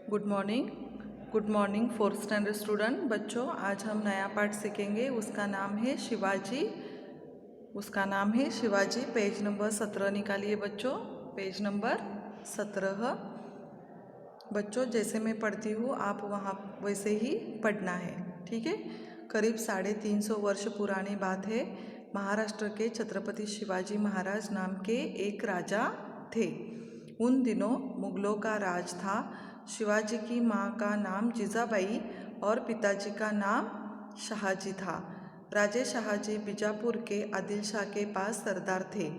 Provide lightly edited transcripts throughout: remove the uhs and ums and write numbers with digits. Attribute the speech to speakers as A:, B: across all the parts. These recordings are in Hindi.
A: Good morning fourth standard student बच्चों। आज हम नया पाठ सीखेंगे। उसका नाम है शिवाजी। पेज नंबर 17 निकालिए बच्चों। Page number 17। बच्चों जैसे मैं पढ़ती हूँ आप वहाँ वैसे ही पढ़ना है, ठीक है। करीब 350 वर्ष पुरानी बात है। महाराष्ट्र के छत्रपति शिवाजी महाराज नाम के एक राजा थे। उन दिनों मुगलों का राज था। शिवाजी की माँ का नाम जिजाबाई और पिताजी का नाम शाहजी था। राजे शाहजी बीजापुर के आदिल शाह के पास सरदार थे।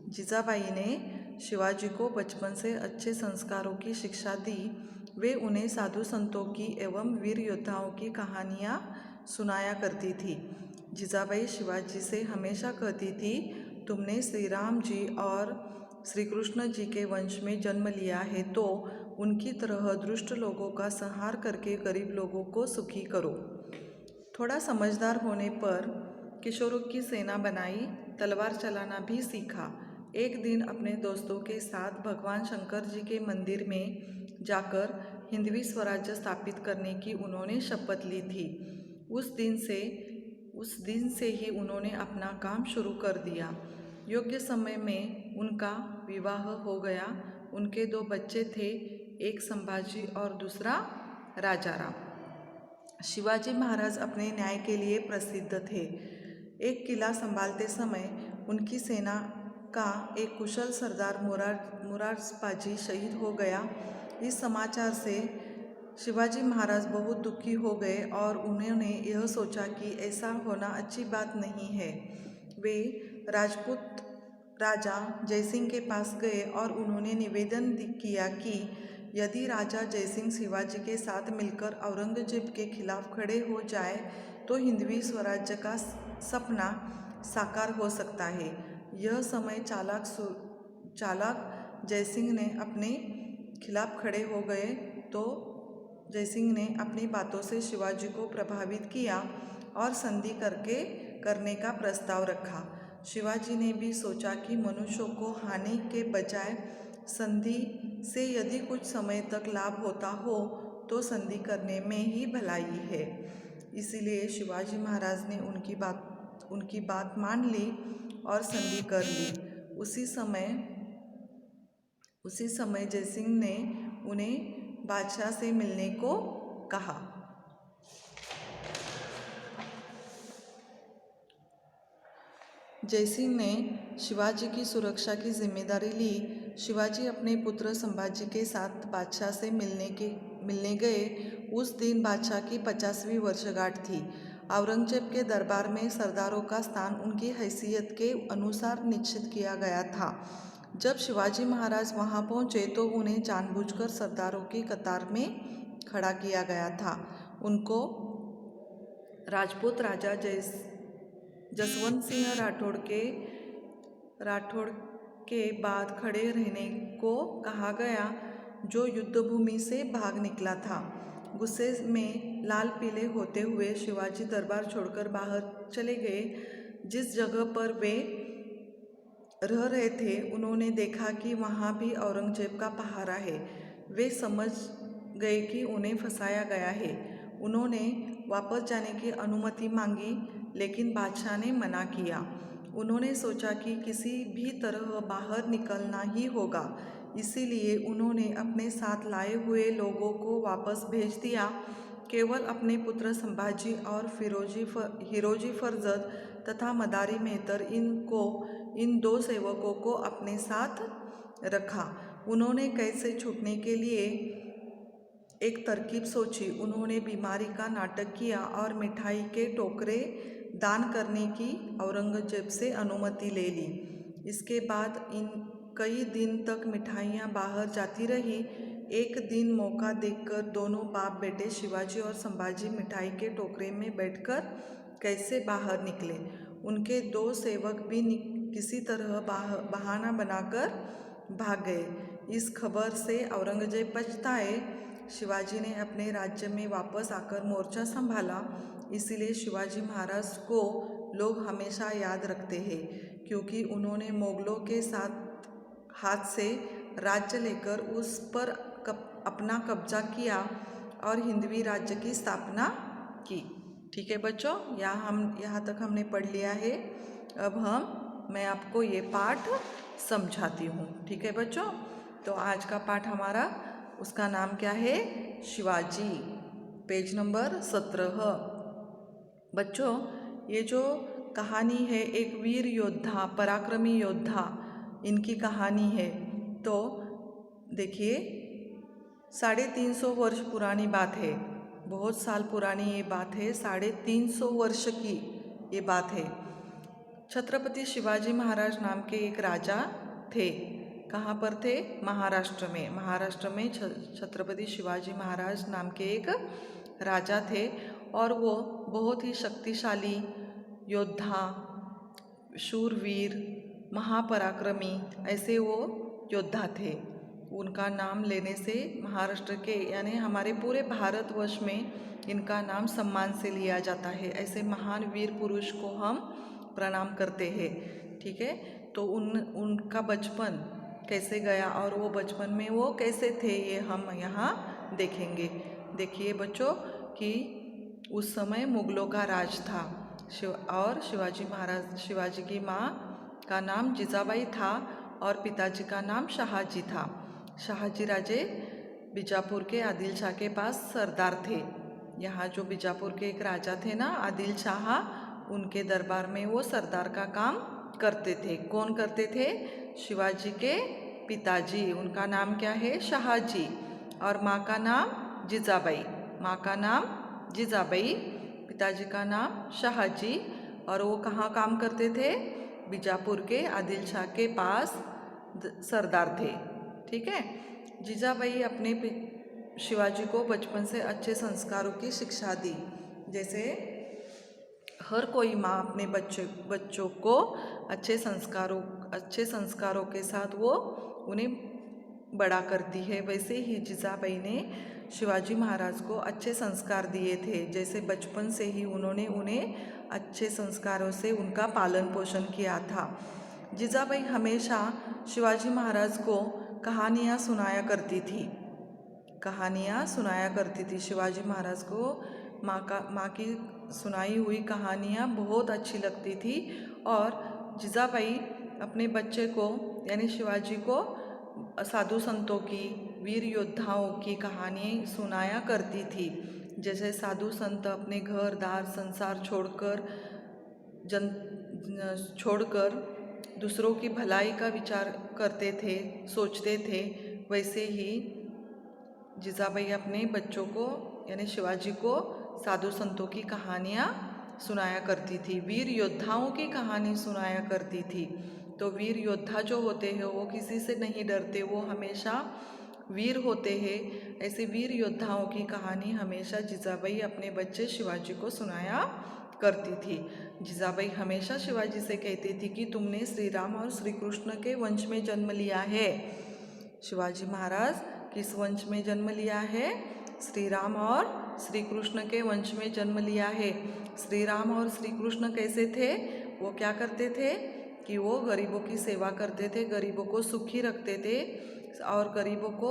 A: जिजाबाई ने शिवाजी को बचपन से अच्छे संस्कारों की शिक्षा दी। वे उन्हें साधु संतों की एवं वीर योद्धाओं की कहानियाँ सुनाया करती थी। जिजाबाई शिवाजी से हमेशा कहती थी, तुमने श्री राम जी और श्री कृष्ण जी के वंश में जन्म लिया है तो उनकी तरह दुष्ट लोगों का संहार करके गरीब लोगों को सुखी करो। थोड़ा समझदार होने पर किशोरों की सेना बनाई, तलवार चलाना भी सीखा। एक दिन अपने दोस्तों के साथ भगवान शंकर जी के मंदिर में जाकर हिंदवी स्वराज्य स्थापित करने की उन्होंने शपथ ली थी। उस दिन से ही उन्होंने अपना काम शुरू कर दिया। योग्य समय में उनका विवाह हो गया। उनके 2 बच्चे थे, एक संभाजी और दूसरा राजाराम। शिवाजी महाराज अपने न्याय के लिए प्रसिद्ध थे। एक किला संभालते समय उनकी सेना का एक कुशल सरदार मुरारबाजी शहीद हो गया। इस समाचार से शिवाजी महाराज बहुत दुखी हो गए और उन्होंने यह सोचा कि ऐसा होना अच्छी बात नहीं है। वे राजपूत राजा जयसिंह के पास गए और उन्होंने निवेदन किया कि यदि राजा जयसिंह शिवाजी के साथ मिलकर औरंगजेब के खिलाफ खड़े हो जाए तो हिंदवी स्वराज्य का सपना साकार हो सकता है। यह समय चालाक जयसिंह ने अपने खिलाफ खड़े हो गए तो जयसिंह ने अपनी बातों से शिवाजी को प्रभावित किया और संधि करने का प्रस्ताव रखा। शिवाजी ने भी सोचा कि मनुष्यों को हानि के बजाय संधि से यदि कुछ समय तक लाभ होता हो तो संधि करने में ही भलाई है। इसीलिए शिवाजी महाराज ने उनकी बात मान ली और संधि कर ली। उसी समय जयसिंह ने उन्हें बादशाह से मिलने को कहा। जयसिंह ने शिवाजी की सुरक्षा की जिम्मेदारी ली। शिवाजी अपने पुत्र संभाजी के साथ बादशाह से मिलने गए। उस दिन बादशाह की 50वीं वर्षगांठ थी। औरंगजेब के दरबार में सरदारों का स्थान उनकी हैसियत के अनुसार निश्चित किया गया था। जब शिवाजी महाराज वहां पहुंचे तो उन्हें जानबूझकर सरदारों की कतार में खड़ा किया गया था। उनको राजपूत राजा जसवंत सिंह राठौड़ के बाद खड़े रहने को कहा गया, जो युद्धभूमि से भाग निकला था। गुस्से में लाल पीले होते हुए शिवाजी दरबार छोड़कर बाहर चले गए। जिस जगह पर वे रह रहे थे उन्होंने देखा कि वहाँ भी औरंगजेब का पहरा है। वे समझ गए कि उन्हें फंसाया गया है। उन्होंने वापस जाने की अनुमति मांगी लेकिन बादशाह ने मना किया। उन्होंने सोचा कि किसी भी तरह बाहर निकलना ही होगा, इसीलिए उन्होंने अपने साथ लाए हुए लोगों को वापस भेज दिया। केवल अपने पुत्र संभाजी और हिरोजी फर्जद तथा मदारी मेहतर इन 2 सेवकों को अपने साथ रखा। उन्होंने कैद से छूटने के लिए एक तरकीब सोची। उन्होंने बीमारी का नाटक किया और मिठाई के टोकरे दान करने की औरंगजेब से अनुमति ले ली। इसके बाद कई दिन तक मिठाइयाँ बाहर जाती रही। एक दिन मौका देखकर दोनों बाप बेटे शिवाजी और संभाजी मिठाई के टोकरे में बैठकर कैसे बाहर निकले। उनके 2 सेवक भी किसी तरह बहाना बनाकर भाग गए। इस खबर से औरंगजेब पछताए। शिवाजी ने अपने राज्य में वापस आकर मोर्चा संभाला। इसीलिए शिवाजी महाराज को लोग हमेशा याद रखते हैं, क्योंकि उन्होंने मुगलों के हाथ से राज्य लेकर उस पर अपना कब्जा किया और हिंदवी राज्य की स्थापना की। ठीक है बच्चों, यहाँ तक हमने पढ़ लिया है। अब मैं आपको ये पाठ समझाती हूँ। ठीक है बच्चों, तो आज का पाठ हमारा, उसका नाम क्या है? Shivaji, page number 17। बच्चों, ये जो कहानी है, एक वीर योद्धा, पराक्रमी योद्धा, इनकी कहानी है। तो देखिए, 350 वर्ष पुरानी बात है, बहुत साल पुरानी ये बात है, 350 वर्ष की ये बात है। छत्रपति शिवाजी महाराज नाम के एक राजा थे। कहाँ पर थे? महाराष्ट्र में। महाराष्ट्र में छत्रपति शिवाजी महाराज नाम के एक राजा थे और वो बहुत ही शक्तिशाली योद्धा, शूरवीर, महापराक्रमी, ऐसे वो योद्धा थे। उनका नाम लेने से महाराष्ट्र के यानी हमारे पूरे भारतवर्ष में इनका नाम सम्मान से लिया जाता है। ऐसे महान वीर पुरुष को हम प्रणाम करते हैं। ठीक है, तो उनका बचपन कैसे गया और वो बचपन में वो कैसे थे, ये हम यहाँ देखेंगे। देखिए बच्चों कि उस समय मुगलों का राज था और शिवाजी की माँ का नाम जिजाबाई था और पिताजी का नाम शाहजी था। शाहजी राजे बीजापुर के आदिल शाह के पास सरदार थे। यहाँ जो बीजापुर के एक राजा थे ना, आदिल शाह, उनके दरबार में वो सरदार का काम करते थे। कौन करते थे? शिवाजी के पिताजी, उनका नाम क्या है? शाहजी, और माँ का नाम जिजाबाई। माँ का नाम जिजाबाई, पिताजी का नाम शाहजी, और वो कहाँ काम करते थे? बीजापुर के आदिल शाह के पास सरदार थे। ठीक है, जिजाबाई अपने शिवाजी को बचपन से अच्छे संस्कारों की शिक्षा दी। जैसे हर कोई माँ अपने बच्चों को अच्छे संस्कारों के साथ वो उन्हें बड़ा करती है, वैसे ही जिजाबाई ने शिवाजी महाराज को अच्छे संस्कार दिए थे। जैसे बचपन से ही उन्होंने उन्हें अच्छे संस्कारों से उनका पालन पोषण किया था। जिजाबाई हमेशा शिवाजी महाराज को कहानियाँ सुनाया करती थी। शिवाजी महाराज को माँ की सुनाई हुई कहानियाँ बहुत अच्छी लगती थी और जिजाबाई अपने बच्चे को यानी शिवाजी को साधु संतों की, वीर योद्धाओं की कहानी सुनाया करती थी। जैसे साधु संत अपने घर दार संसार छोड़कर दूसरों की भलाई का विचार करते थे, सोचते थे, वैसे ही जिजाबाई अपने बच्चों को यानी शिवाजी को साधु संतों की कहानियाँ सुनाया करती थी, वीर योद्धाओं की कहानी सुनाया करती थी। तो वीर योद्धा जो होते हैं वो किसी से नहीं डरते, वो हमेशा वीर होते हैं। ऐसे वीर योद्धाओं की कहानी हमेशा जिजाबाई अपने बच्चे शिवाजी को सुनाया करती थी। जिजाबाई हमेशा शिवाजी से कहती थी कि तुमने श्री राम और श्री कृष्ण के वंश में जन्म लिया है। शिवाजी महाराज किस वंश में जन्म लिया है? श्री राम और श्री कृष्ण के वंश में जन्म लिया है। श्री राम और श्री कृष्ण कैसे थे? वो क्या करते थे कि वो गरीबों की सेवा करते थे, गरीबों को सुखी रखते थे और गरीबों को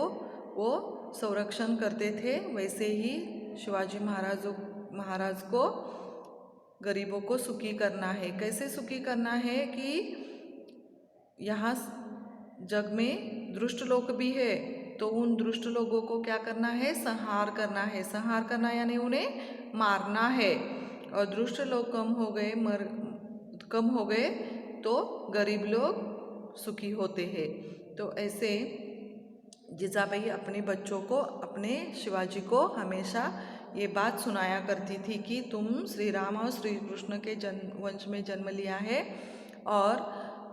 A: वो संरक्षण करते थे। वैसे ही शिवाजी महाराज को गरीबों को सुखी करना है। कैसे सुखी करना है कि यहाँ जग में दुष्ट लोग भी है, तो उन दुष्ट लोगों को क्या करना है? संहार करना है। संहार करना यानी उन्हें मारना है। और दुष्ट लोग कम हो गए तो गरीब लोग सुखी होते हैं। तो ऐसे जिजाबाई अपने बच्चों को, अपने शिवाजी को हमेशा ये बात सुनाया करती थी कि तुम श्री राम और श्री कृष्ण के वंश में जन्म लिया है और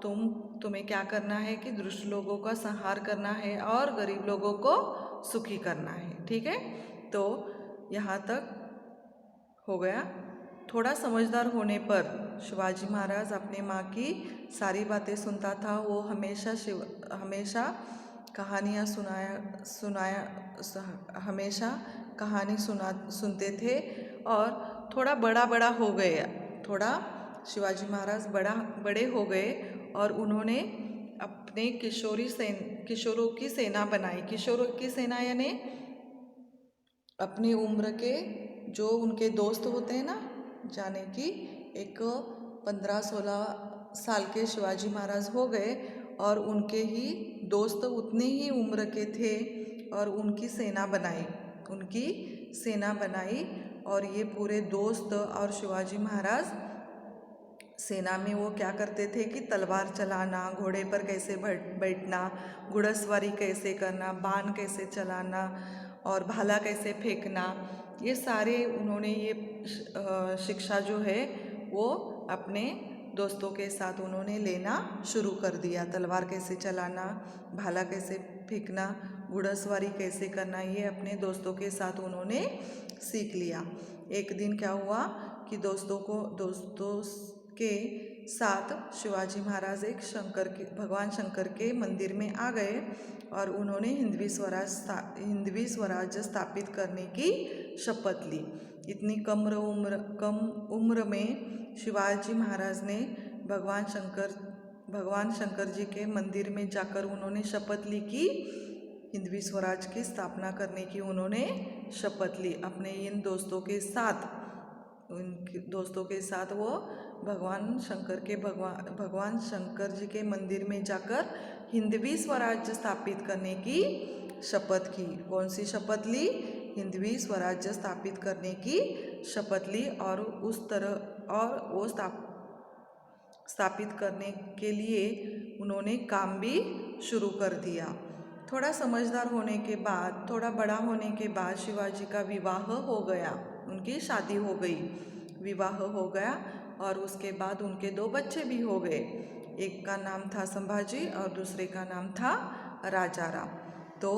A: तुम्हें क्या करना है कि दुष्ट लोगों का संहार करना है और गरीब लोगों को सुखी करना है। ठीक है, तो यहाँ तक हो गया। थोड़ा समझदार होने पर शिवाजी महाराज अपने माँ की सारी बातें सुनता था। वो हमेशा कहानियाँ हमेशा कहानी सुनते थे। और थोड़ा बड़ा हो गया, थोड़ा शिवाजी महाराज बड़े हो गए और उन्होंने अपने किशोरों की सेना बनाई। किशोरों की सेना यानी अपनी उम्र के जो उनके दोस्त होते हैं ना, जाने कि एक 15-16 साल के शिवाजी महाराज हो गए और उनके ही दोस्त उतने ही उम्र के थे और उनकी सेना बनाई। और ये पूरे दोस्त और शिवाजी महाराज सेना में वो क्या करते थे कि तलवार चलाना, घोड़े पर कैसे बैठना, घुड़सवारी कैसे करना, बाण कैसे चलाना और भाला कैसे फेंकना, ये सारे उन्होंने ये शिक्षा जो है वो अपने दोस्तों के साथ उन्होंने लेना शुरू कर दिया। तलवार कैसे चलाना, भाला कैसे फेंकना, घुड़सवारी कैसे करना, ये अपने दोस्तों के साथ उन्होंने सीख लिया। एक दिन क्या हुआ कि दोस्तों के साथ शिवाजी महाराज एक भगवान शंकर के मंदिर में आ गए और उन्होंने हिंदवी स्वराज्य स्थापित करने की शपथ ली। इतनी कम उम्र में शिवाजी महाराज ने भगवान शंकर जी के मंदिर में जाकर उन्होंने शपथ ली कि हिंदवी स्वराज की स्थापना करने की उन्होंने शपथ ली। अपने इन दोस्तों के साथ वो भगवान शंकर जी के मंदिर में जाकर हिंदवी स्वराज्य स्थापित करने की शपथ की। कौन सी शपथ ली? हिंदवी स्वराज्य स्थापित करने की शपथ ली। और वो स्थापित करने के लिए उन्होंने काम भी शुरू कर दिया। थोड़ा समझदार होने के बाद, थोड़ा बड़ा होने के बाद शिवाजी का विवाह हो गया, उनकी शादी हो गई, विवाह हो गया और उसके बाद उनके 2 बच्चे भी हो गए। एक का नाम था संभाजी और दूसरे का नाम था राजाराम। तो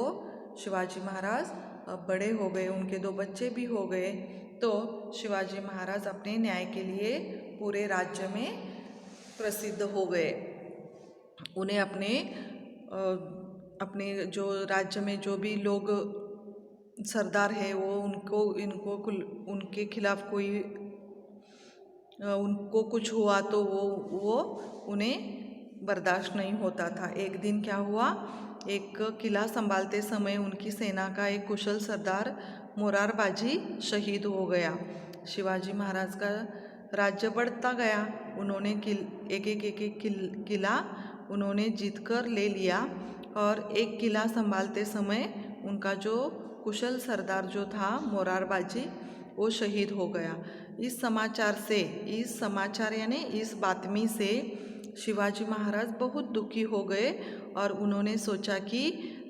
A: शिवाजी महाराज अब बड़े हो गए, उनके 2 बच्चे भी हो गए। तो शिवाजी महाराज अपने न्याय के लिए पूरे राज्य में प्रसिद्ध हो गए। उन्हें अपने जो राज्य में जो भी लोग सरदार है वो उनके खिलाफ उनको कुछ हुआ तो वो उन्हें बर्दाश्त नहीं होता था। एक दिन क्या हुआ, एक किला संभालते समय उनकी सेना का एक कुशल सरदार मोरारबाजी शहीद हो गया। शिवाजी महाराज का राज्य बढ़ता गया। उन्होंने एक किला उन्होंने जीतकर ले लिया और एक किला संभालते समय उनका जो कुशल सरदार जो था मोरारबाजी, वो शहीद हो गया। इस समाचार यानी इस बातमी से शिवाजी महाराज बहुत दुखी हो गए और उन्होंने सोचा कि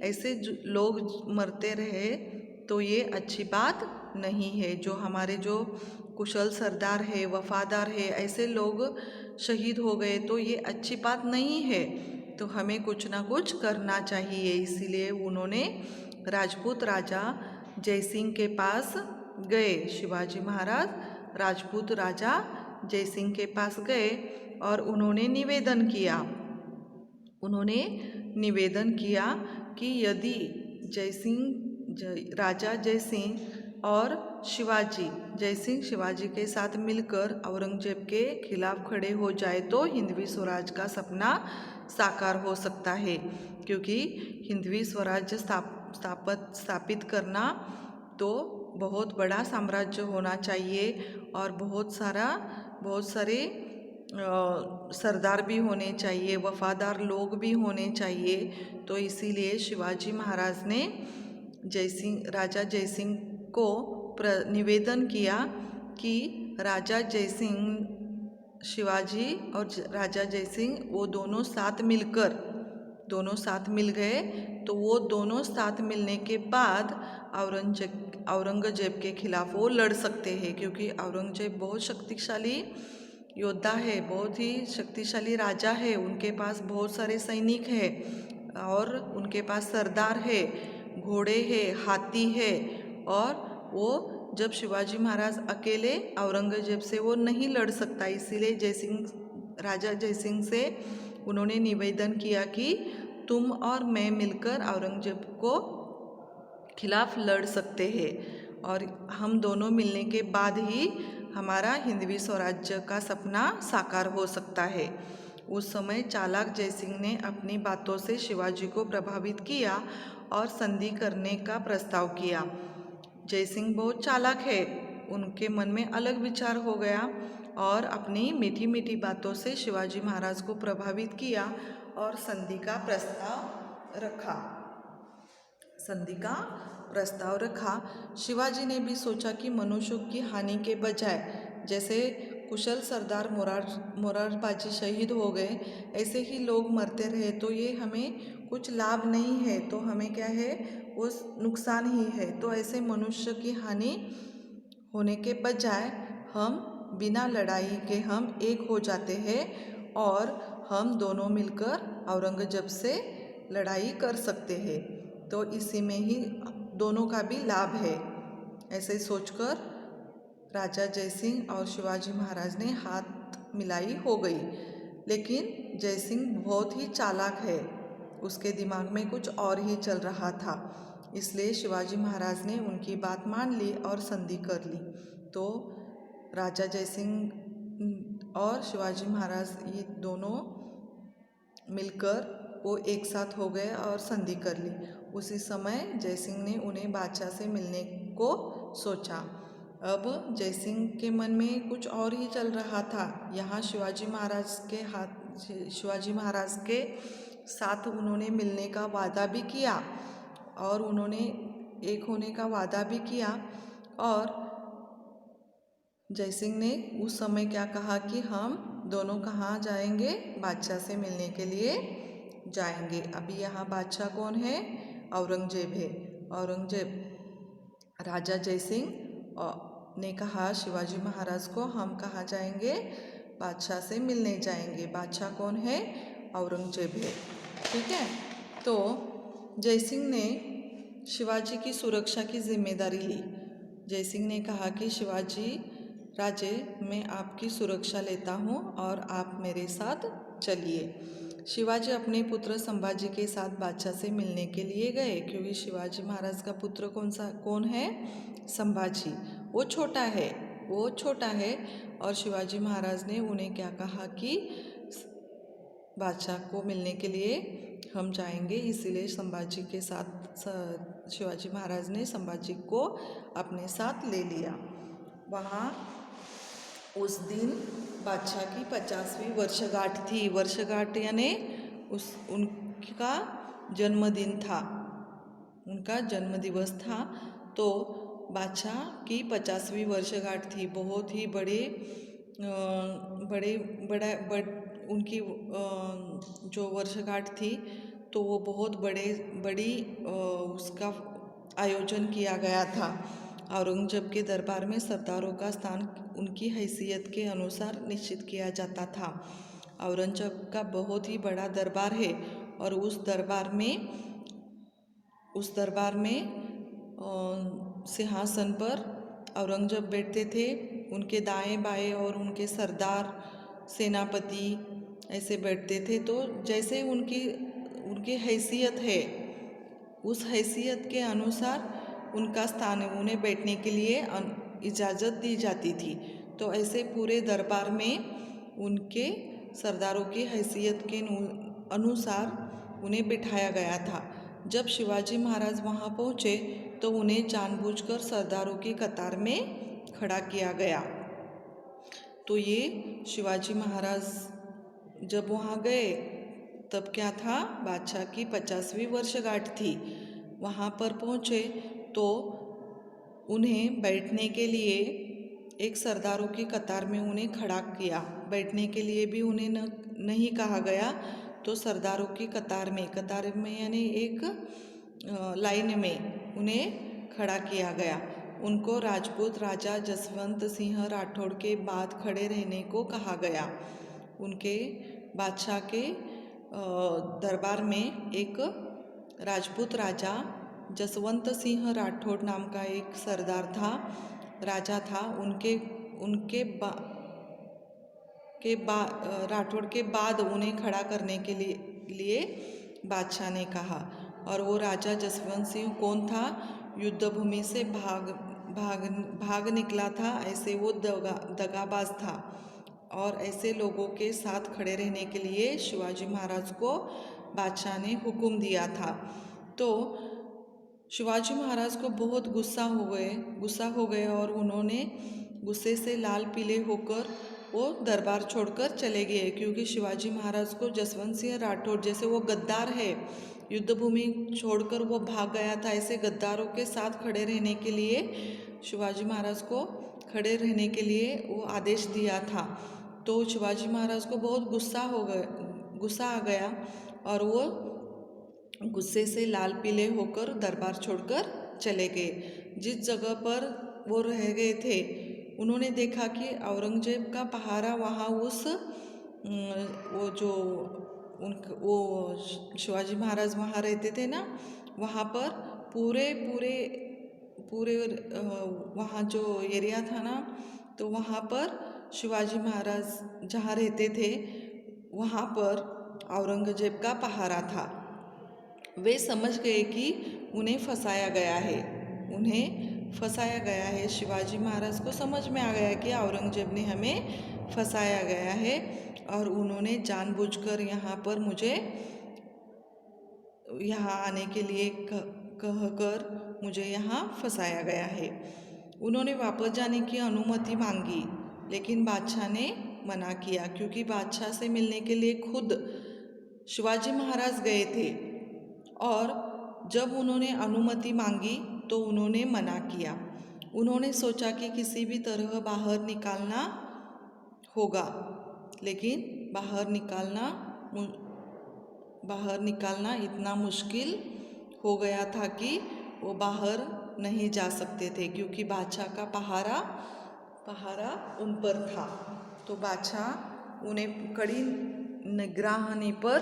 A: ऐसे लोग मरते रहे तो ये अच्छी बात नहीं है। जो हमारे जो कुशल सरदार है, वफादार है, ऐसे लोग शहीद हो गए तो ये अच्छी बात नहीं है, तो हमें कुछ ना कुछ करना चाहिए। इसीलिए उन्होंने राजपूत राजा जयसिंह के पास गए। शिवाजी महाराज राजपूत राजा जयसिंह के पास गए और उन्होंने निवेदन किया कि यदि राजा जयसिंह और जयसिंह शिवाजी के साथ मिलकर औरंगजेब के खिलाफ खड़े हो जाए तो हिंदवी स्वराज का सपना साकार हो सकता है। क्योंकि हिंदवी स्वराज्य स्थापित करना तो बहुत बड़ा साम्राज्य होना चाहिए और बहुत सारे सरदार भी होने चाहिए, वफादार लोग भी होने चाहिए। तो इसीलिए शिवाजी महाराज ने राजा जयसिंह को निवेदन किया कि राजा जयसिंह, शिवाजी और राजा जयसिंह वो दोनों साथ मिल गए। तो वो दोनों साथ मिलने के बाद औरंगजेब के खिलाफ वो लड़ सकते हैं, क्योंकि औरंगजेब बहुत शक्तिशाली योद्धा है, बहुत ही शक्तिशाली राजा है। उनके पास बहुत सारे सैनिक हैं और उनके पास सरदार है, घोड़े है, हाथी है। और वो जब शिवाजी महाराज अकेले औरंगजेब से वो नहीं लड़ सकता, इसीलिए राजा जयसिंह से उन्होंने निवेदन किया कि तुम और मैं मिलकर औरंगजेब को खिलाफ लड़ सकते हैं और हम दोनों मिलने के बाद ही हमारा हिंदवी स्वराज्य का सपना साकार हो सकता है। उस समय चालाक जयसिंह ने अपनी बातों से शिवाजी को प्रभावित किया और संधि करने का प्रस्ताव किया। जयसिंह बहुत चालाक है, उनके मन में अलग विचार हो गया और अपनी मीठी मीठी बातों से शिवाजी महाराज को प्रभावित किया और संधि का प्रस्ताव रखा। शिवाजी ने भी सोचा कि मनुष्यों की हानि के बजाय जैसे कुशल सरदार मोरारबाजी शहीद हो गए, ऐसे ही लोग मरते रहे तो ये हमें कुछ लाभ नहीं है, तो हमें क्या है, वो नुकसान ही है। तो ऐसे मनुष्य की हानि होने के बजाय हम बिना लड़ाई के हम एक हो जाते हैं और हम दोनों मिलकर औरंगजेब से लड़ाई कर सकते हैं, तो इसी में ही दोनों का भी लाभ है। ऐसे सोचकर राजा जयसिंह और शिवाजी महाराज ने हाथ मिलाई हो गई। लेकिन जयसिंह बहुत ही चालाक है, उसके दिमाग में कुछ और ही चल रहा था, इसलिए शिवाजी महाराज ने उनकी बात मान ली और संधि कर ली। तो राजा जयसिंह और शिवाजी महाराज ये दोनों मिलकर वो एक साथ हो गए और संधि कर ली। उसी समय जयसिंह ने उन्हें बादशाह से मिलने को सोचा। अब जयसिंह के मन में कुछ और ही चल रहा था। यहाँ शिवाजी महाराज के साथ उन्होंने मिलने का वादा भी किया और उन्होंने एक होने का वादा भी किया। और जयसिंह ने उस समय क्या कहा कि हम दोनों कहाँ जाएंगे, बादशाह से मिलने के लिए जाएंगे। अभी यहाँ बादशाह कौन है, औरंगजेब है। औरंगजेब राजा जयसिंह ने कहा शिवाजी महाराज को, हम कहाँ जाएंगे, बादशाह से मिलने जाएंगे। बादशाह कौन है, औरंगजेब है। ठीक है, तो जयसिंह ने शिवाजी की सुरक्षा की जिम्मेदारी ली। जयसिंह ने कहा कि शिवाजी राजे, मैं आपकी सुरक्षा लेता हूँ और आप मेरे साथ चलिए। शिवाजी अपने पुत्र संभाजी के साथ बादशाह से मिलने के लिए गए, क्योंकि शिवाजी महाराज का पुत्र कौन है, संभाजी। वो छोटा है और शिवाजी महाराज ने उन्हें क्या कहा कि बादशाह को मिलने के लिए हम जाएंगे, इसीलिए संभाजी के साथ शिवाजी महाराज ने संभाजी को अपने साथ ले लिया। वहाँ उस दिन बादशाह की 50वीं वर्षगांठ थी। वर्षगांठ यानी उनका जन्मदिन था, उनका जन्मदिवस था। तो बादशाह की 50वीं वर्षगांठ थी। बहुत ही उनकी जो वर्षगांठ थी, तो वो बहुत बड़ी उसका आयोजन किया गया था। औरंगजेब के दरबार में सरदारों का स्थान उनकी हैसियत के अनुसार निश्चित किया जाता था। औरंगजेब का बहुत ही बड़ा दरबार है और उस दरबार में सिंहासन पर औरंगजेब बैठते थे। उनके दाएं बाएं और उनके सरदार, सेनापति ऐसे बैठते थे। तो जैसे उनकी हैसियत है, उस हैसियत के अनुसार उनका स्थान, उन्हें बैठने के लिए इजाज़त दी जाती थी। तो ऐसे पूरे दरबार में उनके सरदारों की हैसियत के अनुसार उन्हें बिठाया गया था। जब शिवाजी महाराज वहाँ पहुँचे तो उन्हें जानबूझकर सरदारों की कतार में खड़ा किया गया। तो ये शिवाजी महाराज जब वहाँ गए तब क्या था, बादशाह की 50वीं वर्षगांठ थी। वहाँ पर पहुँचे तो उन्हें बैठने के लिए एक सरदारों की कतार में उन्हें खड़ा किया। बैठने के लिए भी उन्हें नहीं कहा गया। तो सरदारों की कतार में यानी एक लाइन में उन्हें खड़ा किया गया। उनको राजपूत राजा जसवंत सिंह राठौड़ के बाद खड़े रहने को कहा गया। उनके बादशाह के दरबार में एक राजपूत राजा जसवंत सिंह राठौड़ नाम का एक सरदार था, राजा था। राठौड़ के बाद उन्हें खड़ा करने के लिए बादशाह ने कहा। और वो राजा जसवंत सिंह कौन था, युद्ध भूमि से भाग निकला था, ऐसे वो दगाबाज था और ऐसे लोगों के साथ खड़े रहने के लिए शिवाजी महाराज को बादशाह ने हुक्म दिया था। तो शिवाजी महाराज को बहुत गुस्सा हो गए और उन्होंने गुस्से से लाल पीले होकर वो दरबार छोड़कर चले गए, क्योंकि शिवाजी महाराज को जसवंत सिंह राठौर जैसे वो गद्दार है, युद्ध भूमि छोड़कर वो भाग गया था, ऐसे गद्दारों के साथ खड़े रहने के लिए शिवाजी महाराज को खड़े रहने के लिए वो आदेश दिया था। तो शिवाजी महाराज को बहुत गुस्सा आ गया और वो गुस्से से लाल पीले होकर दरबार छोड़कर चले गए। जिस जगह पर वो रह गए थे उन्होंने देखा कि औरंगजेब का पहारा वहाँ वो शिवाजी महाराज वहाँ रहते थे ना, वहाँ पर पूरे पूरे पूरे वहाँ जो एरिया था ना, तो वहाँ पर शिवाजी महाराज जहाँ रहते थे वहाँ पर औरंगजेब का पहारा था। वे समझ गए कि उन्हें फंसाया गया है। शिवाजी महाराज को समझ में आ गया कि औरंगजेब ने हमें फंसाया गया है और उन्होंने जानबूझकर यहाँ पर मुझे यहाँ आने के लिए कहकर मुझे यहाँ फंसाया गया है। उन्होंने वापस जाने की अनुमति मांगी, लेकिन बादशाह ने मना किया, क्योंकि बादशाह से मिलने के लिए खुद शिवाजी महाराज गए थे और जब उन्होंने अनुमति मांगी तो उन्होंने मना किया। उन्होंने सोचा कि किसी भी तरह बाहर निकालना होगा, लेकिन बाहर निकालना इतना मुश्किल हो गया था कि वो बाहर नहीं जा सकते थे, क्योंकि बादशाह का पहारा उन पर था। तो बादशाह उन्हें कड़ी निगरानी पर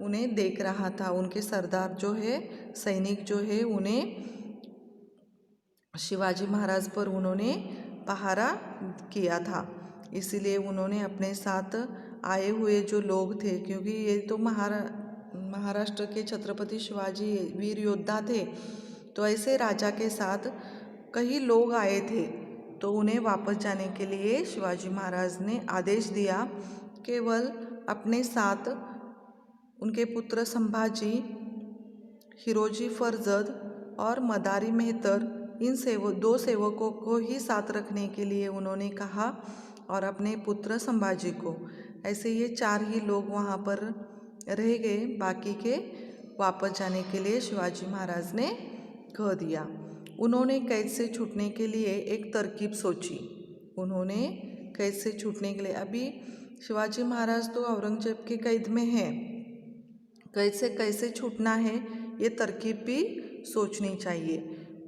A: उन्हें देख रहा था। उनके सरदार जो है, सैनिक जो है, उन्हें शिवाजी महाराज पर उन्होंने पहारा किया था, इसीलिए उन्होंने अपने साथ आए हुए जो लोग थे, क्योंकि ये तो महाराष्ट्र के छत्रपति शिवाजी वीर योद्धा थे, तो ऐसे राजा के साथ कई लोग आए थे। तो उन्हें वापस जाने के लिए शिवाजी महाराज ने आदेश दिया, केवल अपने साथ उनके पुत्र संभाजी, हिरोजी फरजद और मदारी मेहतर, इन दो सेवकों को ही साथ रखने के लिए उन्होंने कहा, और अपने पुत्र संभाजी को। ऐसे ये 4 ही लोग वहाँ पर रह गए। बाकी के वापस जाने के लिए शिवाजी महाराज ने कह दिया। उन्होंने कैद से छूटने के लिए एक तरकीब सोची। अभी शिवाजी महाराज तो औरंगजेब के कैद में हैं, कैद से कैसे छूटना है ये तरकीब भी सोचनी चाहिए।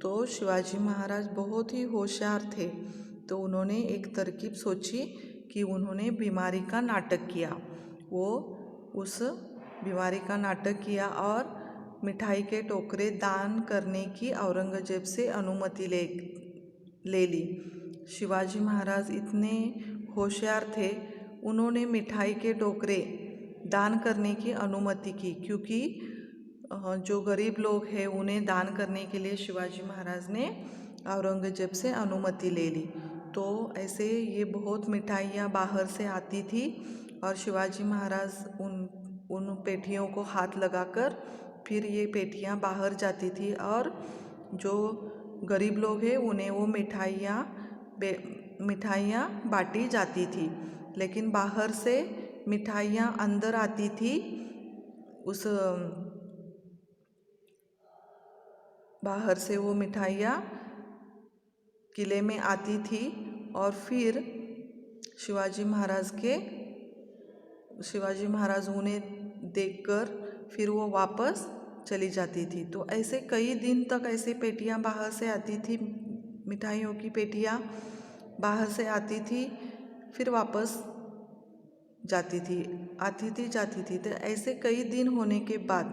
A: तो शिवाजी महाराज बहुत ही होशियार थे, तो उन्होंने एक तरकीब सोची कि उन्होंने बीमारी का नाटक किया। वो उस बीमारी का नाटक किया और मिठाई के टोकरे दान करने की औरंगजेब से अनुमति ले ली। शिवाजी महाराज इतने होशियार थे, उन्होंने मिठाई के टोकरे दान करने की अनुमति की, क्योंकि जो गरीब लोग हैं उन्हें दान करने के लिए शिवाजी महाराज ने औरंगजेब से अनुमति ले ली। तो ऐसे ये बहुत मिठाइयाँ बाहर से आती थी और शिवाजी महाराज उन पेटियों को हाथ लगाकर फिर ये पेटियाँ बाहर जाती थी और जो गरीब लोग हैं उन्हें वो मिठाइयाँ बांटी जाती थी। लेकिन बाहर से मिठाइयाँ अंदर आती थी, बाहर से वो मिठाइयाँ किले में आती थी और फिर शिवाजी महाराज उन्हें देखकर फिर वो वापस चली जाती थी। तो ऐसे कई दिन तक ऐसे पेटियाँ बाहर से आती थी, मिठाइयों की पेटियाँ बाहर से आती थी, फिर वापस जाती थी। तो ऐसे कई दिन होने के बाद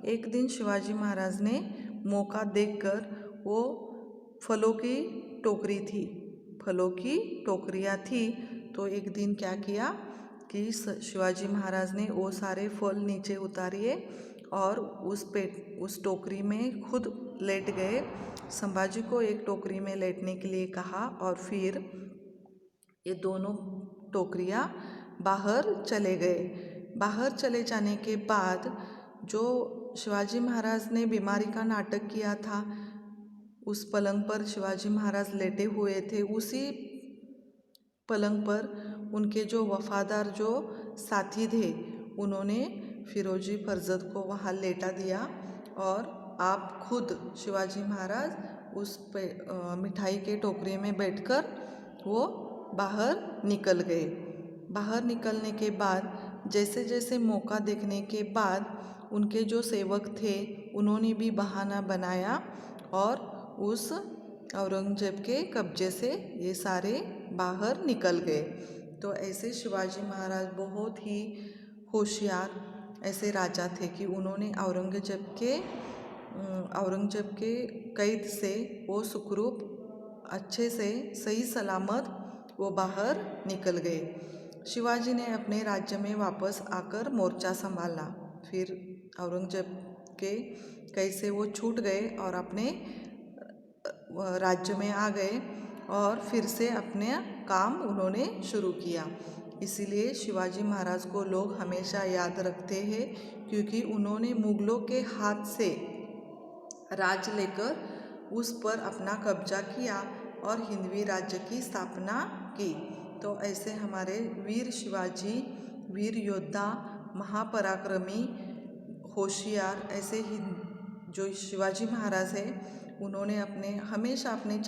A: एक दिन शिवाजी महाराज ने मौका देखकर, वो फलों की टोकरियाँ थी, तो एक दिन क्या किया कि शिवाजी महाराज ने वो सारे फल नीचे उतारिए और उस टोकरी में खुद लेट गए। संभाजी को एक टोकरी में लेटने के लिए कहा और फिर ये दोनों टोकरियाँ बाहर चले गए। बाहर चले जाने के बाद जो शिवाजी महाराज ने बीमारी का नाटक किया था, उस पलंग पर शिवाजी महाराज लेटे हुए थे, उसी पलंग पर उनके जो वफादार जो साथी थे उन्होंने फिरोजी फरजद को वहाँ लेटा दिया और आप खुद शिवाजी महाराज उस पे मिठाई के टोकरी में बैठकर वो बाहर निकल गए। बाहर निकलने के बाद जैसे जैसे मौका देखने के बाद उनके जो सेवक थे उन्होंने भी बहाना बनाया और उस औरंगजेब के कब्जे से ये सारे बाहर निकल गए। तो ऐसे शिवाजी महाराज बहुत ही होशियार ऐसे राजा थे कि उन्होंने औरंगजेब के कैद से वो सुखरूप अच्छे से सही सलामत वो बाहर निकल गए। शिवाजी ने अपने राज्य में वापस आकर मोर्चा संभाला। फिर औरंगजेब के कैद से वो छूट गए और अपने राज्य में आ गए और फिर से अपने काम उन्होंने शुरू किया। इसीलिए शिवाजी महाराज को लोग हमेशा याद रखते हैं, क्योंकि उन्होंने मुगलों के हाथ से राज लेकर उस पर अपना कब्जा किया और हिंदवी राज्य की स्थापना की। तो ऐसे हमारे वीर शिवाजी, वीर योद्धा, महापराक्रमी, होशियार ऐसे ही जो शिवाजी महाराज है उन्होंने हमेशा अपने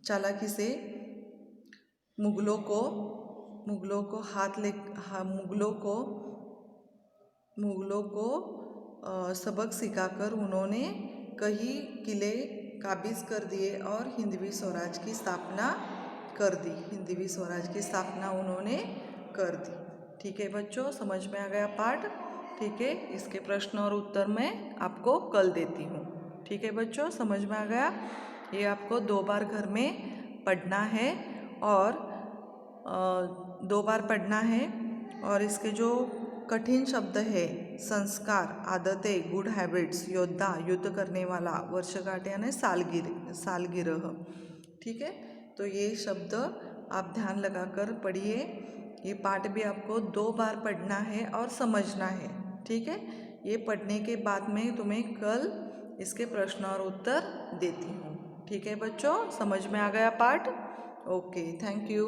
A: चालाकी से मुगलों को सबक सिखाकर उन्होंने कई किले काबिज कर दिए और हिंदवी स्वराज की स्थापना उन्होंने कर दी। ठीक है बच्चों, समझ में आ गया पाठ? ठीक है, इसके प्रश्न और उत्तर मैं आपको कल देती हूँ। ठीक है बच्चों, समझ में आ गया? ये आपको 2 बार घर में पढ़ना है और 2 बार पढ़ना है। और इसके जो कठिन शब्द है, संस्कार, आदतें, गुड हैबिट्स, योद्धा, युद्ध करने वाला, वर्षगांठ यानी सालगिरह। ठीक है, तो ये शब्द आप ध्यान लगाकर पढ़िए। ये पाठ भी आपको 2 बार पढ़ना है और समझना है। ठीक है, ये पढ़ने के बाद में तुम्हें कल इसके प्रश्न और उत्तर देती हूँ। ठीक है बच्चों, समझ में आ गया पाठ? Okay, thank you.